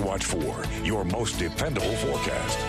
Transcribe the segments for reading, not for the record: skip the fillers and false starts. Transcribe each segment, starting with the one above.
watch for, your most dependable forecast.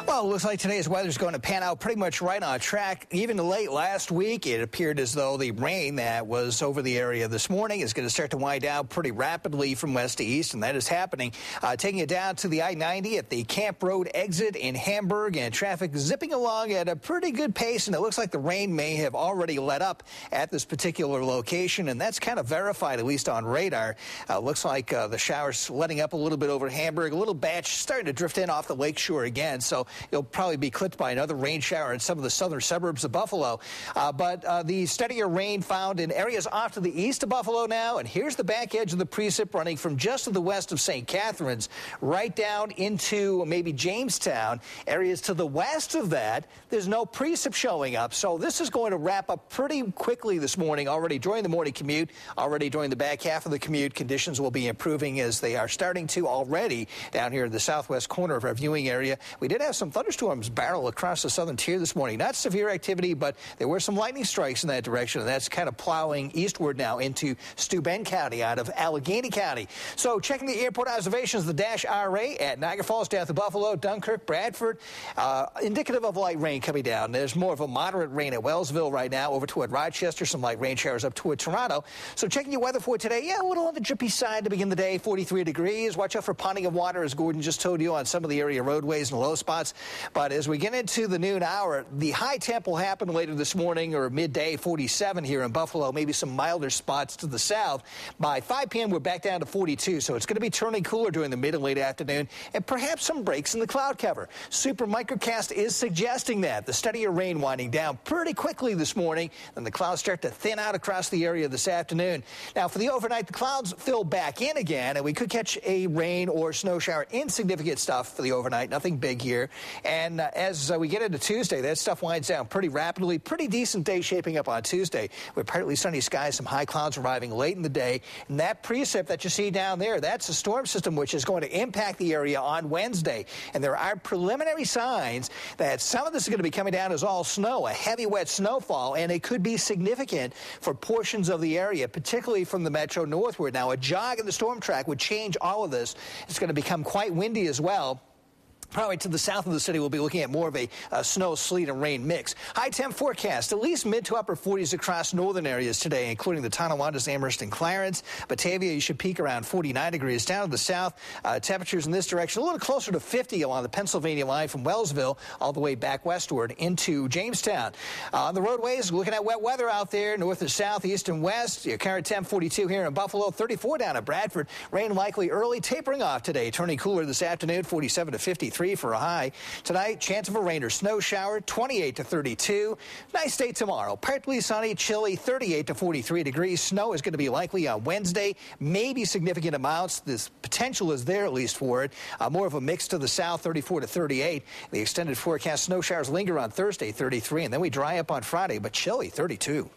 Well, it looks like today's weather is going to pan out pretty much right on track. Even late last week, it appeared as though the rain that was over the area this morning is going to start to wind down pretty rapidly from west to east, and that is happening. Taking it down to the I-90 at the Camp Road exit in Hamburg, and traffic zipping along at a pretty good pace, and it looks like the rain may have already let up at this particular location, and that's kind of verified, at least on radar. Looks like the showers letting up a little bit over Hamburg, a little batch starting to drift in off the lakeshore again, so you'll probably be clipped by another rain shower in some of the southern suburbs of Buffalo. But the steadier rain found in areas off to the east of Buffalo now. And here's the back edge of the precip running from just to the west of St. Catharines right down into maybe Jamestown. Areas to the west of that, there's no precip showing up. So this is going to wrap up pretty quickly this morning, already during the morning commute, already during the back half of the commute. Conditions will be improving as they are starting to already down here in the southwest corner of our viewing area. We did have some thunderstorms barrel across the southern tier this morning. Not severe activity, but there were some lightning strikes in that direction, and that's kind of plowing eastward now into Steuben County out of Allegheny County. So checking the airport observations, the Dash RA at Niagara Falls down to Buffalo, Dunkirk, Bradford, indicative of light rain coming down. There's more of a moderate rain at Wellsville right now, over toward Rochester, some light rain showers up toward Toronto. So checking your weather for today, yeah, a little on the drippy side to begin the day, 43 degrees. Watch out for ponding of water, as Gordon just told you, on some of the area roadways and low spots. But as we get into the noon hour, the high temp will happen later this morning or midday, 47 here in Buffalo, maybe some milder spots to the south. By 5 p.m., we're back down to 42, so it's going to be turning cooler during the mid and late afternoon, and perhaps some breaks in the cloud cover. Super Microcast is suggesting that. The steadier rain winding down pretty quickly this morning, and the clouds start to thin out across the area this afternoon. Now, for the overnight, the clouds fill back in again, and we could catch a rain or snow shower. Insignificant stuff for the overnight, nothing big here. And as we get into Tuesday, that stuff winds down pretty rapidly. Pretty decent day shaping up on Tuesday with partly sunny skies, some high clouds arriving late in the day. And that precip that you see down there, that's a storm system which is going to impact the area on Wednesday. And there are preliminary signs that some of this is going to be coming down as all snow, a heavy, wet snowfall, and it could be significant for portions of the area, particularly from the metro northward. Now, a jog in the storm track would change all of this. It's going to become quite windy as well. Probably to the south of the city, we'll be looking at more of a snow, sleet, and rain mix. High temp forecast, at least mid to upper 40s across northern areas today, including the Tonawanda, Amherst, and Clarence. Batavia, you should peak around 49 degrees. Down to the south, temperatures in this direction a little closer to 50 along the Pennsylvania line from Wellsville all the way back westward into Jamestown. On the roadways, looking at wet weather out there, north and south, east and west. Your current temp 42 here in Buffalo, 34 down at Bradford. Rain likely early, tapering off today, turning cooler this afternoon, 47 to 53. For a high. Tonight, chance of a rain or snow shower, 28 to 32. Nice day tomorrow. Partly sunny, chilly, 38 to 43 degrees. Snow is going to be likely on Wednesday. Maybe significant amounts. This potential is there, at least for it. More of a mix to the south, 34 to 38. The extended forecast snow showers linger on Thursday, 33. And then we dry up on Friday, but chilly, 32.